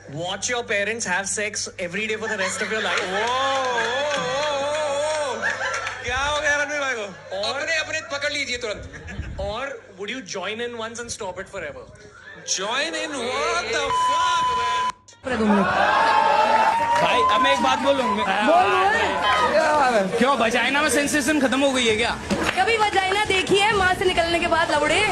Watch your parents have sex every day for the rest of your life. क्या हो गया रणवीर भाई को? और अपने अपने पकड़ लीजिए तुरंत। or would you join in once and stop it forever? Join in what the fuck man? भाई अब मैं एक बात बोलूं क्यों वजाइना में सेंसेशन खत्म हो गई है क्या? कभी वजाइना देखी है माँ से निकलने के बाद लवड़े?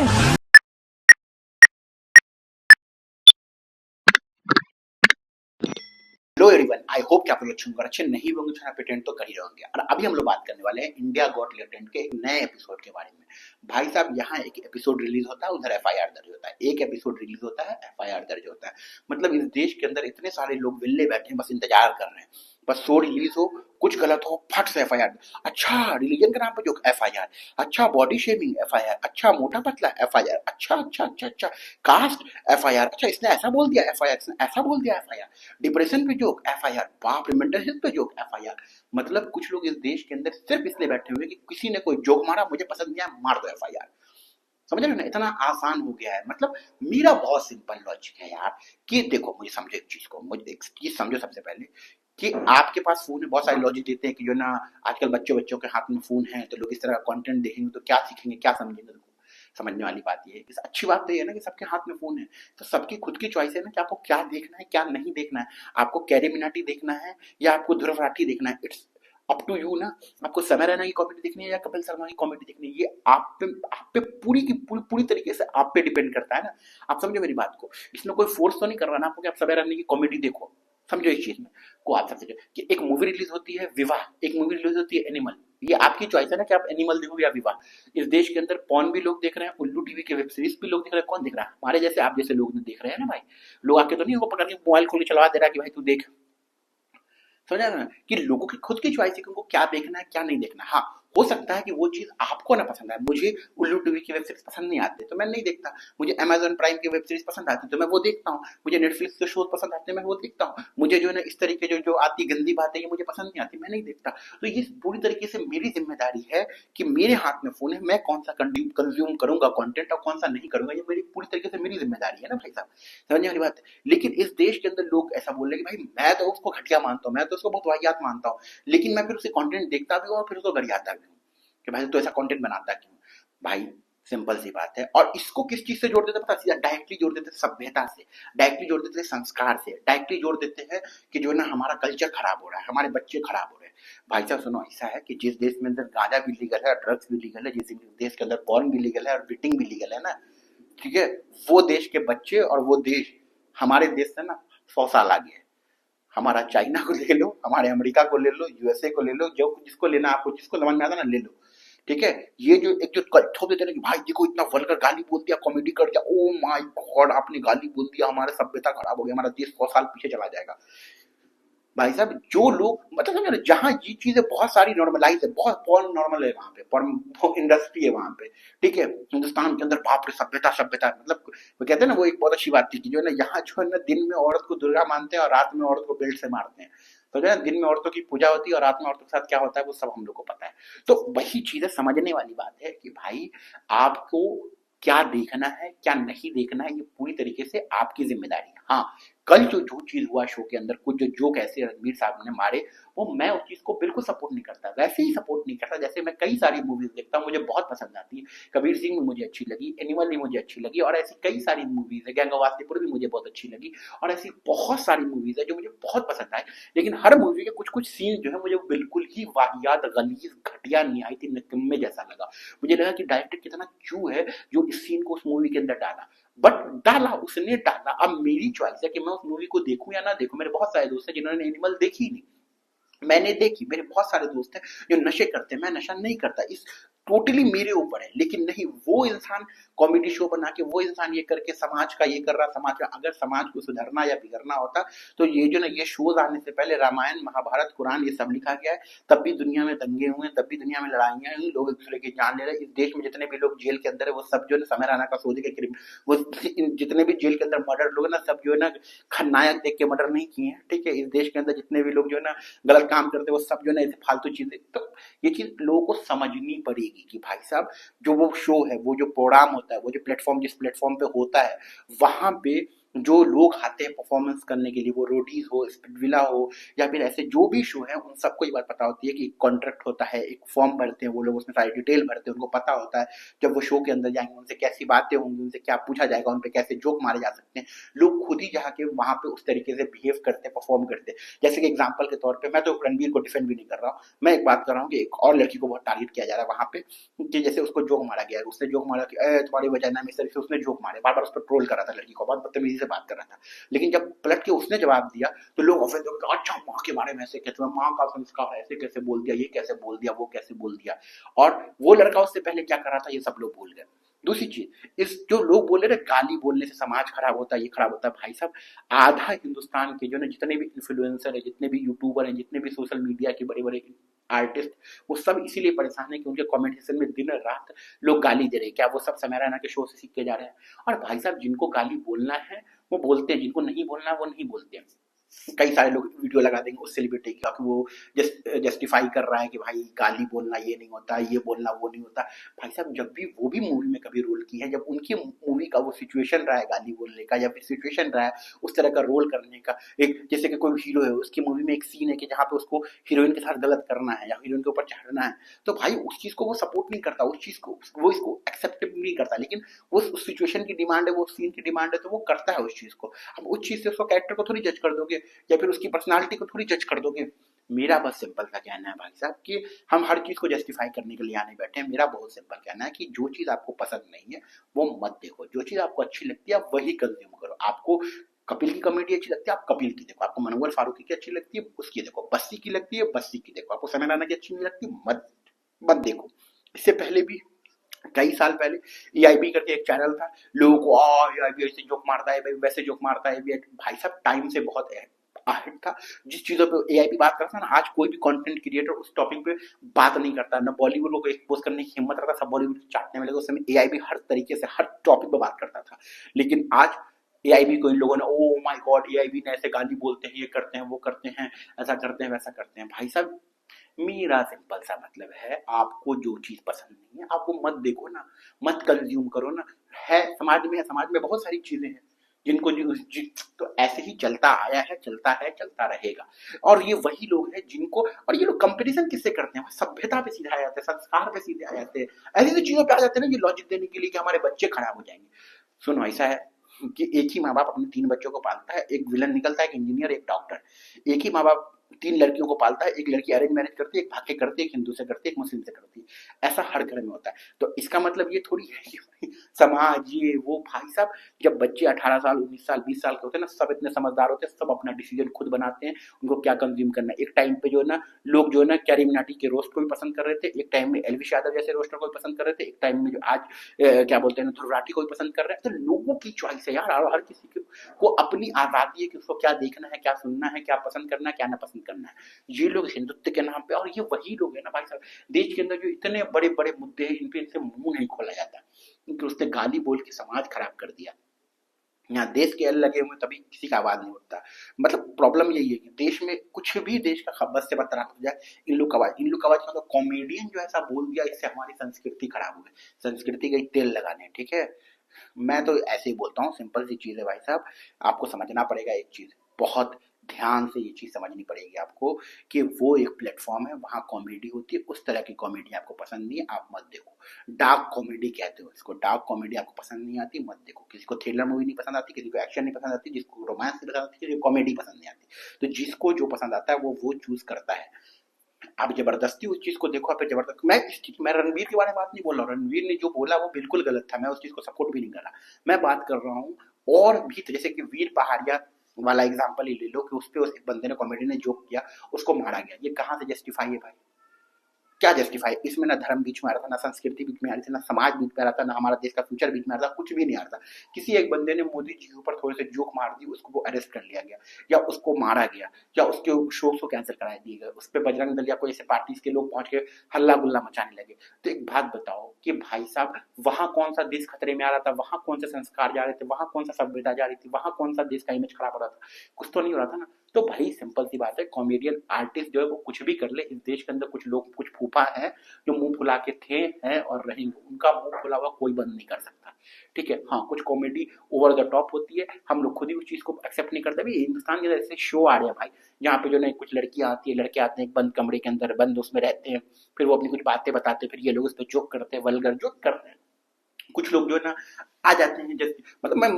हेलो एवरीवन, आई होप कि आप लोग अच्छे नहीं होंगे तो प्रिटेंड तो कर ही रहेंगे। और अभी हम लोग बात करने वाले हैं इंडिया गॉट टैलेंट के एक नए एपिसोड के बारे में। भाई साहब, यहाँ एक एपिसोड रिलीज होता है, उधर एफआईआर दर्ज होता है। एक एपिसोड रिलीज होता है, एफआईआर दर्ज होता है। मतलब इस देश के अंदर इतने सारे लोग विल्ले बैठे हैं, बस इंतजार कर रहे हैं बस शो रिलीज हो, कुछ गलत हो, फट से एफआईआर। अच्छा रिलीजन के नाम पर जो एफआईआर, अच्छा बॉडी शेमिंग एफआईआर, अच्छा मोटा पतला एफआईआर, अच्छा अच्छा अच्छा अच्छा कास्ट एफआईआर, अच्छा इसने ऐसा बोल दिया एफआईआर, इसने ऐसा बोल दिया एफआईआर, डिप्रेशन पे जोक एफआईआर, बाप रे मेंटल हेल्थ पे जोक एफआईआर। मतलब कुछ लोग इस देश के अंदर सिर्फ इसलिए बैठे हुए कि किसी ने कोई जोक मारा, मुझे पसंद नहीं आया, मार दो एफआईआर। समझ रहे हो ना, इतना आसान हो गया है। मतलब मेरा बहुत सिंपल लॉजिक है यार कि देखो, मुझे समझो एक चीज को, मुझे एक चीज समझो सबसे पहले कि आपके पास फोन है। बहुत सारे लॉजिक देते हैं कि जो ना आजकल बच्चों के हाथ में फोन है, तो लोग इस तरह का कंटेंट देखेंगे तो क्या सीखेंगे, क्या समझेंगे। समझने वाली बात ये है, इस अच्छी बात तो ये है ना कि सबके हाथ में फोन है, तो सबकी खुद की चॉइस है ना कि आपको क्या देखना है क्या नहीं देखना है। आपको कैरी मिनाटी देखना है या आपको ध्रुव राठी देखना है, इट्स अप टू यू ना। आपको समय रैना की कॉमेडी देखनी है या कपिल शर्मा की कॉमेडी देखनी है, ये आप पे पूरी की पूरी तरीके से आप पे डिपेंड करता है ना। आप समझो मेरी बात को, इसमें कोई फोर्स तो नहीं कर रहा ना आपको कि आप समय रैना की कॉमेडी देखो। समझो इस चीज में को आप समझो कि एक मूवी रिलीज होती है विवाह, एक मूवी रिलीज होती है एनिमल। ये आपकी चॉइस है ना कि आप एनिमल देखोगे या विवाह। इस देश के अंदर पॉर्न भी लोग देख रहे हैं, उल्लू टीवी के वेब सीरीज भी लोग देख रहे हैं। कौन देख रहा है? हमारे जैसे आप जैसे लोग देख रहे हैं ना भाई। लोग आके तो नहीं उनको पकड़ के मोबाइल खोल के चलवा दे रहा है कि भाई तू देख। समझा ना कि लोगों की खुद की चॉइस है कि उनको क्या देखना है क्या नहीं देखना। हाँ, हो सकता है कि वो चीज आपको ना पसंद आए। मुझे उल्लू टीवी की वेब सीरीज पसंद नहीं आती तो मैं नहीं देखता। मुझे अमेजन प्राइम की वेब सीरीज पसंद आती तो मैं वो देखता हूँ। मुझे नेटफ्लिक्स के शोज पसंद आते हैं, मैं वो देखता हूँ। मुझे जो है ना इस तरीके जो जो आती गंदी बातें ये मुझे पसंद नहीं आती, मैं नहीं देखता। तो ये पूरी तरीके से मेरी जिम्मेदारी है कि मेरे हाथ में फोन है, मैं कौन सा कंज्यूम करूंगा कंटेंट और कौन सा नहीं करूंगा, ये मेरी पूरी तरीके से मेरी जिम्मेदारी है ना भाई साहब। समझने वाली बात है। लेकिन इस देश के अंदर लोग ऐसा बोल रहे कि भाई मैं तो उसको घटिया मानता हूँ, मैं तो उसको बहुत वाहियात मानता हूँ, लेकिन मैं फिर उसे कंटेंट देखता भी हूँ और फिर उसको गरियाता भी हूँ कि भाई तो ऐसा कंटेंट बनाता क्यों। भाई सिंपल सी बात है। और इसको किस चीज से जोड़ देते पता, सीधा डायरेक्टली जोड़ देते सभ्यता से, डायरेक्टली जोड़ देते संस्कार से, डायरेक्टली जोड़ देते हैं कि जो है ना हमारा कल्चर खराब हो रहा है, हमारे बच्चे खराब हो रहे हैं। भाई साहब सुनो, ऐसा है कि जिस देश में अंदर गांजा भी लीगल है, ड्रग्स भी लीगल है, जिस देश के अंदर पॉर्न भी लीगल है और बीटिंग भी लीगल है ना, ठीक है, वो देश के बच्चे और वो देश हमारे देश से ना 100 साल आगे है। हमारा चाइना को ले लो, हमारे अमेरिका को ले लो, यूएसए को ले लो, जो जिसको लेना आपको, जिसको समझ में आता ना ले लो। ठीक है, ये जो एक जो थोप देते ना कि भाई देखो इतना वल्गर गाली बोल दिया, कॉमेडी कर दिया, ओ माय गॉड आपने गाली बोल दिया, हमारा सभ्यता खराब हो गया, हमारा देश 100 साल पीछे चला जाएगा। भाई साहब जो लोग मतलब समझ रहे, जहाँ ये चीजें बहुत सारी नॉर्मलाइज है, बहुत पॉर्न नॉर्मल है वहां पे, पॉर्न इंडस्ट्री है वहां पे। ठीक है, हिंदुस्तान के अंदर बाप रे सभ्यता सभ्यता, मतलब वो कहते हैं ना, वो एक बहुत अच्छी बात थी कि जो है ना यहाँ जो है ना दिन में औरत को दुर्गा मानते हैं और रात में औरत को बेल्ट से मारते हैं। तो जो है दिन में औरतों की पूजा होती है और रात में औरतों के साथ क्या होता है वो सब हम लोग को पता है। तो वही चीज है, समझने वाली बात है कि भाई आपको क्या देखना है क्या नहीं देखना है, ये पूरी तरीके से आपकी जिम्मेदारी है। हाँ, कल जो चीज हुआ शो के अंदर, कुछ जो जोक ऐसे रणवीर साहब ने मारे, वो मैं उस चीज को बिल्कुल सपोर्ट नहीं करता। वैसे ही सपोर्ट नहीं करता जैसे मैं कई सारी मूवीज देखता हूँ, मुझे बहुत पसंद आती है। कबीर सिंह भी मुझे अच्छी लगी, एनिमल भी मुझे अच्छी लगी, और ऐसी कई सारी मूवीज है, गैंग ऑफ वासेपुर भी मुझे बहुत अच्छी लगी, और ऐसी बहुत सारी मूवीज है जो मुझे बहुत पसंद आई। लेकिन हर मूवी के कुछ कुछ सीन जो है मुझे बिल्कुल ही वाहियात, गलीज, घटिया, निहायती निकम्मे जैसा लगा। मुझे लगा कि डायरेक्टर कितना चू है जो इस सीन को उस मूवी के अंदर डाला। बट डाला, उसने डाला। अब मेरी चॉइस है कि मैं उस मूवी को देखूं या ना देखूं। मेरे बहुत सारे दोस्त हैं जिन्होंने एनिमल देखी ही नहीं, मैंने देखी। मेरे बहुत सारे दोस्त हैं जो नशे करते हैं, मैं नशा नहीं करता। इस टोटली मेरे ऊपर है। लेकिन नहीं, वो इंसान कॉमेडी शो बना के, वो इंसान ये करके समाज का ये कर रहा, समाज का, अगर समाज को सुधरना या बिगड़ना होता तो ये जो ना ये शोज आने से पहले रामायण, महाभारत, कुरान ये सब लिखा गया है। तब भी दुनिया में दंगे हुए, तब भी दुनिया में लड़ाइयां हुई, लोग एक दूसरे की जान ले रहे। इस देश में जितने भी लोग जेल के अंदर है वो सब जो है समय राणा का सोचे के क्रिम, वो जितने भी जेल के अंदर मर्डर लोग ना, सब जो है ना खलनायक देख के मर्डर नहीं किए हैं। ठीक है, इस देश के अंदर जितने भी लोग जो है ना गलत काम करते हैं वो सब जो है ना ऐसे फालतू चीजें। तो ये चीज लोगों को समझनी पड़ेगी कि भाई साहब जो वो शो है, वो जो प्रोग्राम होता है, वो जो प्लेटफॉर्म जिस प्लेटफॉर्म पे होता है, वहां पे जो लोग आते हैं परफॉर्मेंस करने के लिए, वो रोडीज हो, स्पिटविला हो, या फिर ऐसे जो भी शो है, उन सबको ये बात पता होती है कि एक कॉन्ट्रैक्ट होता है, एक फॉर्म भरते हैं वो लोग, उसमें सारी डिटेल भरते हैं, उनको पता होता है जब वो शो के अंदर जाएंगे उनसे कैसी बातें होंगी, उनसे क्या पूछा जाएगा, उन पे कैसे जोक मारे जा सकते हैं। लोग खुद ही जाके वहां पे उस तरीके से बिहेव करते हैं, परफॉर्म करते हैं। जैसे कि एग्जाम्पल के तौर पर, मैं तो रणवीर को डिफेंड भी नहीं कर रहा हूँ, मैं एक बात कर रहा हूँ कि एक और लड़की को बहुत टारगेट किया जा रहा है वहां पे, कि जैसे उसको जोक मारा गया, उसने जोक मारा कि तुम्हारी वजाइना में, इस तरीके से उसने जोक मारे, बार बार उस पर ट्रोल कर रहा था, लड़की को बहुत बदतमीजी से बात कर रहा था। लेकिन जब पलट के उसने जवाब दिया तो लोग ऑफेंस हो गए, अच्छा माँ के बारे में ऐसे कैसे, माँ का संस्कार ऐसे कैसे बोल दिया, ये कैसे बोल दिया, वो कैसे बोल दिया। और वो लड़का उससे पहले क्या कर रहा था ये सब लोग भूल गए। दूसरी चीज, इस जो लोग बोल रहे गाली बोलने से समाज खराब होता है, ये खराब होता है, भाई साहब आधा हिंदुस्तान के जो ना जितने भी इन्फ्लुएंसर है, जितने भी यूट्यूबर हैं, जितने भी सोशल मीडिया के बड़े बड़े आर्टिस्ट, वो सब इसीलिए परेशान है कि उनके कमेंट सेक्शन में दिन रात लोग गाली दे रहे हैं। क्या वो सब समय रैना के शो से सीख के जा रहे हैं? और भाई साहब जिनको गाली बोलना है वो बोलते हैं, जिनको नहीं बोलना है वो नहीं बोलते हैं। कई सारे लोग वीडियो लगा देंगे उस सेलिब्रिटी का कि वो जस्टिफाई कर रहा है कि भाई गाली बोलना ये नहीं होता, ये बोलना वो नहीं होता। भाई साहब जब भी वो भी मूवी में कभी रोल की है, जब उनकी मूवी का वो सिचुएशन रहा है गाली बोलने का, या फिर सिचुएशन रहा है उस तरह का रोल करने का, एक जैसे कि कोई हीरो है, उसकी मूवी में एक सीन है कि जहाँ पे उसको हीरोइन के साथ गलत करना है या हीरोइन के ऊपर चढ़ना है, तो भाई उस चीज को वो सपोर्ट नहीं करता, उस चीज को वो इसको एक्सेप्ट नहीं करता, लेकिन वो उस सिचुएशन की डिमांड है, वो सीन की डिमांड है, तो वो करता है उस चीज को। अब उस चीज से उसको कैरेक्टर को थोड़ी जज कर दोगे या फिर उसकी पर्सनालिटी को थोड़ी जज कर दोगे। मेरा बस सिंपल सा कहना है भाई साहब कि हम हर चीज को जस्टिफाई करने के लिए आने बैठे हैं। मेरा बहुत सिंपल कहना है कि जो चीज आपको पसंद नहीं है वो मत देखो, जो चीज आपको अच्छी लगती है आप वही कंज्यूम करो। आपको कपिल की कॉमेडी अच्छी लगती है आप कपिल की देखो, आपको मनोहर फारूकी की अच्छी लगती है उसकी देखो, बस्सी की लगती है बस्सी की देखो, आपको समय राणा की अच्छी नहीं लगती मत मत देखो। इससे पहले भी कई साल पहले एआईबी करके एक चैनल था, लोगों को एआईबी ऐसे जोक मारता है, वैसे जोक मारता है। भाई साहब टाइम से बहुत आहट था, जिस चीजों पे एआईबी बात करता ना, आज कोई भी कंटेंट क्रिएटर उस टॉपिक पे बात नहीं करता, ना बॉलीवुड को एक्सपोज करने की हिम्मत रखता, सब बॉलीवुड चाटने में लगे। उस समय एआईबी हर तरीके से हर टॉपिक पे बात करता था, लेकिन आज एआईबी को इन लोगों ने ओ माय गॉड एआईबी ने ऐसे गाली बोलते हैं, ये करते हैं वो करते हैं, ऐसा करते हैं वैसा करते हैं। भाई साहब मेरा सिंपल सा मतलब है, आपको जो चीज पसंद नहीं है आप वो मत देखो ना, मत कंज्यूम करो ना। है समाज में बहुत सारी चीजें हैं जिनको तो ऐसे ही चलता आया है, चलता है, चलता रहेगा। और ये वही लोग हैं जिनको, और ये लोग कंपटीशन किससे करते हैं? सभ्यता पे सीधे आ जाते हैं, संस्कार पे सीधे आ जाते हैं, ऐसी चीजों पे आ जाते हैं ना, ये लॉजिक देने के लिए कि हमारे बच्चे खराब हो जाएंगे। सुनो ऐसा है कि एक ही माँ बाप अपने 3 बच्चों को पालता है, एक विलन निकलता है, एक इंजीनियर, एक डॉक्टर। एक ही माँ बाप 3 लड़कियों को पालता है, एक लड़की अरेंज मैरिज करती है, एक भाग के करती है, एक हिंदू से करती है, एक मुस्लिम से करती है। ऐसा हर घर में होता है। तो इसका मतलब ये थोड़ी है कि भाई समाज ये वो, भाई साहब जब बच्चे 18 साल 19 साल 20 साल के होते हैं ना, सब इतने समझदार होते हैं, सब अपना डिसीजन खुद बनाते हैं, उनको क्या कंज्यूम करना है। एक टाइम पे जो है ना लोग जो है ना कैरी मिनाटी के रोस्ट को भी पसंद कर रहे थे, एक टाइम में एलविश यादव जैसे रोस्टर को भी पसंद कर रहे थे, एक टाइम में जो आज क्या बोलते हैं ध्रुव राठी को भी पसंद कर रहे हैं। तो लोगों की चॉइस है यार, हर किसी को अपनी आजादी है कि उसको क्या देखना है, क्या सुनना है, क्या पसंद करना है, क्या ना पसंद करना है। ये लोग हिंदुत्व के नाम पे, और ये वही लोग है ना भाई साहब देश के अंदर जो इतने बड़े बड़े मुद्दे हैं, इन पे इनसे मुंह नहीं खोला जाता, क्योंकि उसने गाली बोल के समाज खराब कर दिया। यहाँ देश के एल लगे हुए तभी किसी का आवाज नहीं उठता। मतलब प्रॉब्लम यही है कि देश में कुछ भी देश का खबर से बदतराब हो जाए, इन लोग का आवाज मतलब कॉमेडियन जो ऐसा बोल दिया, इससे हमारी संस्कृति खराब हो गई, संस्कृति का तेल लगाने। ठीक है, मैं तो ऐसे ही बोलता हूँ, सिंपल सी चीज है भाई साहब, आपको समझना पड़ेगा एक चीज, बहुत ध्यान से ये चीज समझनी पड़ेगी आपको कि वो एक प्लेटफॉर्म है, वहां कॉमेडी होती है, उस तरह की कॉमेडी आपको पसंद नहीं है आप मत देखो। डार्क कॉमेडी कहते हो इसको, डार्क कॉमेडी आपको पसंद नहीं आती मत देखो। किसी को थ्रिलर मूवी नहीं पसंद आती, किसी को एक्शन नहीं पसंद आती, जिसको रोमांस नहीं पसंद आती, किसी को कॉमेडी पसंद नहीं आती। तो जिसको जो पसंद आता है वो चूज करता है। आप जबरदस्ती उस चीज को देखो, आप जबरदस्त मैं रणवीर के बारे में बात नहीं बोल रहा हूँ, रणवीर ने जो बोला वो बिल्कुल गलत था, मैं उस चीज को सपोर्ट भी नहीं कर रहा। मैं बात कर रहा हूँ और भी, जैसे कि वीर पहाड़िया वाला एग्जांपल ही ले लो कि उस पे उस बंदे ने कॉमेडी ने जोक किया, उसको मारा गया। ये कहाँ से जस्टिफाई है भाई? क्या जस्टिफाई? इसमें ना धर्म बीच में आ रहा था, ना संस्कृति बीच में आ रही थी, ना समाज बीच में आ रहा था, ना हमारा देश का फ्यूचर बीच में आ रहा था, कुछ भी नहीं आ रहा था। किसी एक बंदे ने मोदी जी के ऊपर थोड़े से जोक मार दी, उसको वो अरेस्ट कर लिया गया, या उसको मारा गया, या उसके शो को कैंसिल करा दिए गए, उस पर बजरंग दल या कोई ऐसे पार्टी के लोग पहुंच के हल्ला गुल्ला मचाने लगे। तो एक बात बताओ कि भाई साहब वहां कौन सा देश खतरे में आ रहा था, वहां कौन से संस्कार जा रहे थे, वहां कौन सा सभ्यता जा रही थी, वहां कौन सा देश का इमेज खराब हो रहा था? कुछ तो नहीं हो रहा था ना। तो भाई सिंपल सी बात है, कॉमेडियन आर्टिस्ट जो है वो कुछ भी कर ले, इस देश के अंदर कुछ लोग कुछ फूफा हैं जो मुंह फुला के थे हैं और रहेंगे, उनका मुंह खुला हुआ कोई बंद नहीं कर सकता। ठीक है, हाँ कुछ कॉमेडी ओवर द टॉप होती है, हम लोग खुद ही उस चीज को एक्सेप्ट नहीं करते। भाई हिंदुस्तान के अंदर ऐसे शो आ रहे हैं भाई, जहाँ पे जो ना कुछ लड़कियां आती है, लड़के आते हैं एक बंद कमरे के अंदर, बंद उसमें रहते हैं, फिर वो अपनी कुछ बातें बताते हैं, फिर ये लोग उस पर जोक करते हैं, वल्गर जोक करते हैं। कुछ लोग जो है ना आ जाते हैं, जैसे मतलब मैं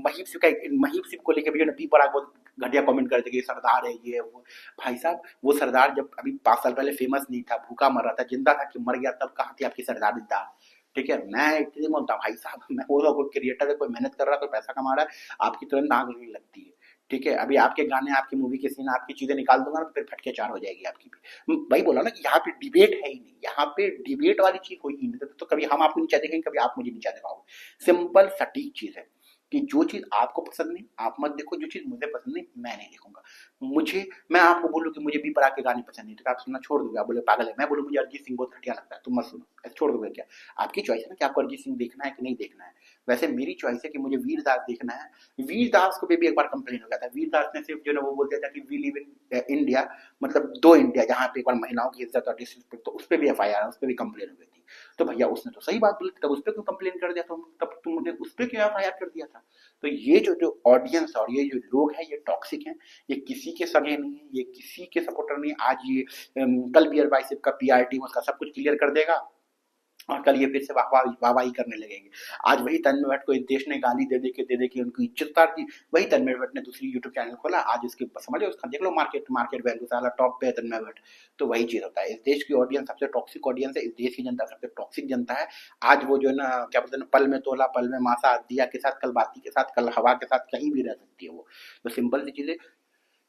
महीप सिंह को लेकर भी जो ना पी पड़ा बहुत घटिया कमेंट करते कि सरदार है ये वो। भाई साहब वो सरदार जब अभी 5 साल पहले फेमस नहीं था, भूखा मर रहा था, जिंदा था कि मर गया, तब कहाँ थी आपकी सरदार। ठीक है, मैं इसलिए बोलता भाई साहब, मैं बोल रहा हूँ कोई क्रिएटर है, कोई मेहनत कर रहा है, कोई पैसा कमा रहा है, आपकी तुरंत आग नहीं लगती है। ठीक है, अभी आपके गाने, आपकी मूवी के सीन, आपकी चीजें निकाल दूंगा ना, फिर फटके चार हो जाएगी आपकी भी। भाई बोला ना कि यहाँ पे डिबेट है ही नहीं, यहाँ पे डिबेट वाली चीज हुई ही नहीं, तो कभी हम आपको नीचा देखेंगे, कभी आप मुझे नीचा दिखाओगे। सिंपल सटीक चीज है कि जो चीज आपको पसंद नहीं आप मत देखो, जो चीज मुझे पसंद नहीं मैं नहीं देखूंगा। मैं आपको बोलूं कि मुझे भी परा के गाने पसंद नहीं, तो आप सुनना छोड़ दोगे, आप बोले पागल है। मैं बोलूं मुझे अरिजीत सिंह बहुत घटिया लगता है, तुम मत सुनो, ऐसे छोड़ दोगे क्या? आपकी चॉइस है ना कि आपको अरिजीत सिंह देखना है कि नहीं देखना है। वैसे मेरी चॉइस है कि मुझे वीरदास देखना है। वीरदास को भी एक बार कंप्लेन हो गया था, वीरदास ने सिर्फ जो ना वो बोलते था कि वी लिव इन इंडिया, मतलब 2 इंडिया, जहाँ पे एक बार महिलाओं की इज्जत और डिसरिस्पेक्ट, तो उस पर भी FIR, उस पर भी कंप्लेन हो गई थी। तो भैया उसने तो सही बात बोली, तब उस पर क्यों कंप्लेन कर दिया, तब तुमने उस पर क्यों FIR कर दिया था? तो ये जो ऑडियंस और ये जो लोग हैं ये टॉक्सिक हैं, ये किसी के सगे नहीं है, ये किसी के सपोर्टर नहीं है। आज ये कल बियर बाइसेप का PR टीम उसका सब कुछ क्लियर कर देगा और कल ये फिर से वाहवाही करने लगेंगे। आज वही तन्मय भट्ट को इस देश ने गाली दे दे के उनकी इज्जत उतार दी, वही तन्मय भट्ट ने दूसरी यूट्यूब चैनल खोला, आज इसके समझ उसका देख लो मार्केट वैल्यू साला टॉप पे है तन्मय भट्ट। तो वही चीज होता है, इस देश की ऑडियंस सबसे टॉक्सिक ऑडियंस है, इस देश की जनता सबसे टॉक्सिक जनता है। आज वो जो है ना क्या बोलते हैं, पल में तोला पल में मासा, दिया के साथ कल बाती के साथ कल हवा के साथ कहीं भी रह सकती है वो। तो सिंपल सी चीज है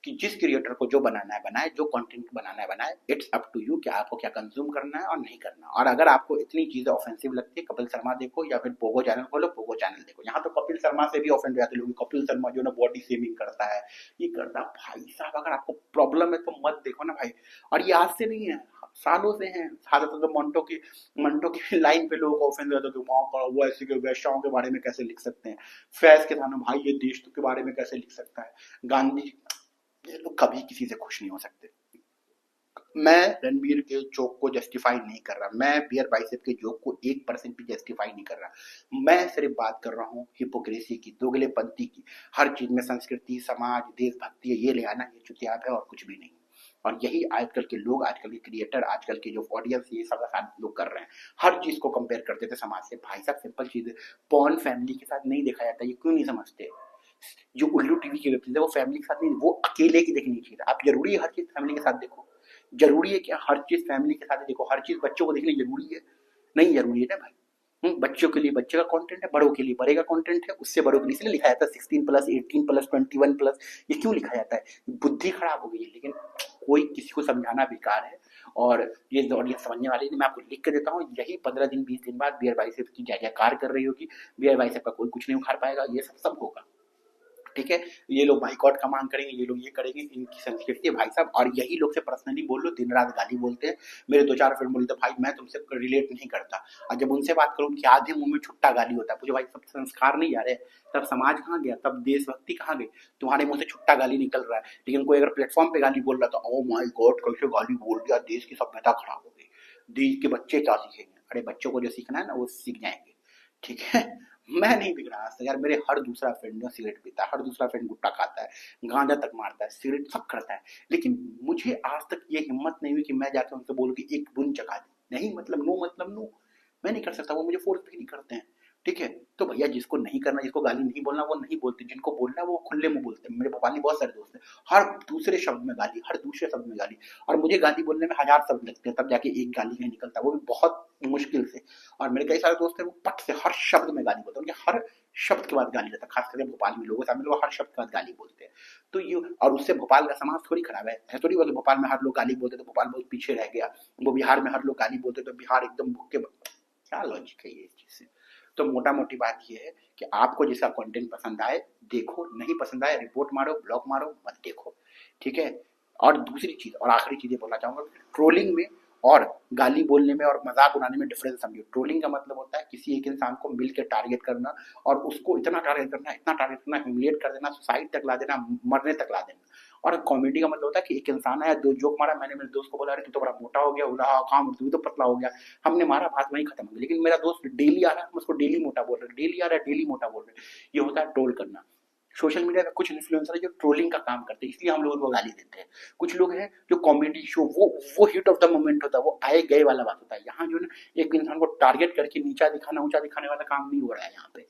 कि जिस क्रिएटर को जो बनाना है बनाए, जो कंटेंट बनाना है बनाए, इट्स अप टू यू कि आपको क्या कंज्यूम करना है और नहीं करना। और अगर आपको इतनी चीजें ऑफेंसिव लगती है, कपिल शर्मा देखो या फिर पोगो चैनल खोलो, पोगो चैनल देखो। यहाँ तो कपिल शर्मा से भी ऑफेंड हो जाते लोग, कपिल शर्मा जो ना बॉडी शेमिंग करता है, ये करता है। भाई साहब अगर आपको प्रॉब्लम है तो मत देखो ना भाई। और ये आज से नहीं है, सालों से हैं। ज्यादातर तो मंटो की लाइन पे लोगों को ऑफेंस हो जाता है, वो ऐसे के वैश्याओं के बारे में कैसे लिख सकते हैं, फैज के सामने भाई ये देश के बारे में कैसे लिख सकता है, गांधी। ये लोग कभी किसी से खुश नहीं हो सकते। मैं रणबीर के जोक को जस्टिफाई नहीं कर रहा, मैं बियर बाइसेप के जोक को 1% भी जस्टिफाई नहीं कर रहा। मैं सिर्फ बात कर रहा हूँ हिपोक्रेसी की, दोगलेपंती की। हर चीज में संस्कृति, समाज, देशभक्ति है, ये ले आना, ये चुतियाब है और कुछ भी नहीं। और यही आजकल के लोग, आजकल के क्रिएटर, आजकल के जो ऑडियंस, ये सब लोग कर रहे हैं। हर चीज को कंपेयर करते थे समाज से। भाई साहब सिंपल चीज है, पॉर्न फैमिली के साथ नहीं देखा जाता, ये क्यों नहीं समझते? जो उल्लू टीवी की वेब है वो फैमिली के साथ नहीं, वो अकेले की देखनी चाहिए। आप जरूरी है हर चीज फैमिली के साथ देखो? जरूरी है क्या हर चीज फैमिली के साथ ही देखो? हर चीज बच्चों को देखनी जरूरी है? नहीं जरूरी है ना भाई। बच्चों के लिए बच्चे का कंटेंट है, बड़ों के लिए बड़े का कंटेंट है। उससे बड़ों के लिए इसलिए लिखा जाता है 16+, 18+, 21+। ये क्यों लिखा जाता है? बुद्धि खराब हो गई है। लेकिन कोई किसी को समझाना बेकार है और ये ऑडियंस समझने वाली नहीं। मैं आपको लिख के देता हूँ, यही 15 दिन 20 दिन बाद बियर बाइसेप की जय जयकार कर रही होगी। बियर बाइसेप का कोई कुछ नहीं उखाड़ पाएगा, ये सब होगा। ठीक है, ये लोग बाइकआउट का मांग करेंगे, ये लोग ये करेंगे, इनकी संस्कृति है भाई साहब। और यही लोग से पर्सनली बोल लो, दिन रात गाली बोलते हैं। मेरे 2-4 फ्रेंड बोलते भाई मैं तुमसे रिलेट नहीं करता, और जब उनसे बात करूँ उनके आधे मुंह में छुट्टा गाली होता है। मुझे भाई सब संस्कार नहीं आ रहे, तब समाज कहाँ गया, तब देशभक्ति कहाँ गई? तुम्हारे मुंह से छुट्टा गाली निकल रहा है, लेकिन कोई अगर प्लेटफॉर्म पे गाली बोल रहा था, ओ माय गॉड कैसे गाली बोल दिया, देश की सभ्यता खराब हो गई, देश के बच्चे क्या सीखेंगे? अरे बच्चों को जो सीखना है ना वो सीख जाएंगे। ठीक है, मैं नहीं बिगड़ा आज तक यार। मेरे हर दूसरा फ्रेंड जो सिगरेट पीता है, हर दूसरा फ्रेंड गुट्टा खाता है, गांजा तक मारता है, सिगरेट सब करता है, लेकिन मुझे आज तक ये हिम्मत नहीं हुई कि मैं जाकर उनसे बोलूं कि एक बुन चखा दे। नहीं मतलब नो, मैं नहीं कर सकता, वो मुझे फोर्स भी नहीं करते हैं। ठीक है, तो भैया जिसको नहीं करना, जिसको गाली नहीं बोलना वो नहीं बोलते, जिनको बोलना है वो खुले मुंह बोलते हैं। मेरे भोपाल में बहुत सारे दोस्त हैं, हर दूसरे शब्द में गाली, हर दूसरे शब्द में गाली। और मुझे गाली बोलने में 1000 शब्द लगते हैं, तब जाके एक गाली नहीं निकलता, वो भी बहुत मुश्किल से। और मेरे कई सारे दोस्त हैं वो पट से हर शब्द में गाली बोलते हैं, उनके हर शब्द के बाद गाली रहता है। खास करके भोपाल में लोगों सामने लोग हर शब्द के बाद गाली बोलते हैं। तो ये, और उससे भोपाल का समाज थोड़ी खराब है। ऐसा थोड़ी हुआ कि भोपाल में हर लोग गाली बोलते तो भोपाल बहुत पीछे रह गया, वो बिहार में हर लोग गाली बोलते तो बिहार एकदम भुक्के। क्या लॉजिक है ये चीज से? तो मोटा मोटी बात ये है कि आपको जिसका कंटेंट पसंद आए देखो, नहीं पसंद आए रिपोर्ट मारो, ब्लॉक मारो, मत देखो। ठीक है, और दूसरी चीज और आखिरी चीज ये बोलना चाहूंगा, ट्रोलिंग में और गाली बोलने में और मजाक उड़ाने में डिफरेंस समझो। ट्रोलिंग का मतलब होता है किसी एक इंसान को मिल के टारगेट करना और उसको इतना टारगेट करना, ह्यूमिलिएट कर देना, सुसाइड तक ला देना, मरने तक ला देना। और कॉमेडी का मतलब होता है कि एक इंसान आया, दो जोक मारा, मैंने मेरे दोस्त को बोला, अरे तू तो बड़ा मोटा हो गया, बोला हाँ काम, तू तो पतला हो गया, हमने मारा, बात वहीं खत्म हो गई। लेकिन मेरा दोस्त डेली आ रहा है, हम उसको डेली मोटा बोल रहे हैं, डेली आ रहा है, डेली मोटा बोल रहे हैं। ये होता है ट्रोल करना। सोशल मीडिया पे कुछ इन्फ्लुएंसर है जो ट्रोलिंग का काम करते हैं, इसलिए हम लोगों को गाली देते हैं। कुछ लोग हैं जो कॉमेडी शो, वो हिट ऑफ द मोमेंट होता है, वो आए गए वाला बात होता है। यहाँ जो है एक इंसान को टारगेट करके नीचा दिखाना, ऊंचा दिखाने वाला काम नहीं हो रहा है यहाँ पे।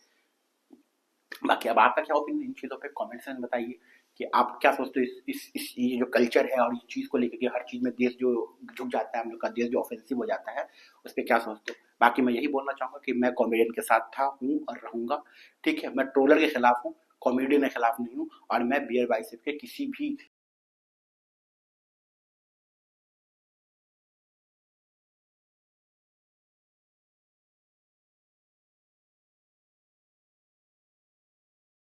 बाकी अब आपका क्या ओपिनियन इन चीज़ों पे कमेंट्स में बताइए कि आप क्या सोचते हो इस ये जो कल्चर है और इस चीज़ को लेकर के हर चीज़ में देश जो झुक जाता है, हम लोग का देश जो ऑफेंसिव हो जाता है, उस पर क्या सोचते हो। बाकी मैं यही बोलना चाहूँगा कि मैं कॉमेडियन के साथ था, हूँ और रहूँगा। ठीक है, मैं ट्रोलर के खिलाफ हूँ, कॉमेडियन के खिलाफ नहीं हूँ, और मैं बियर बाइसेप के किसी भी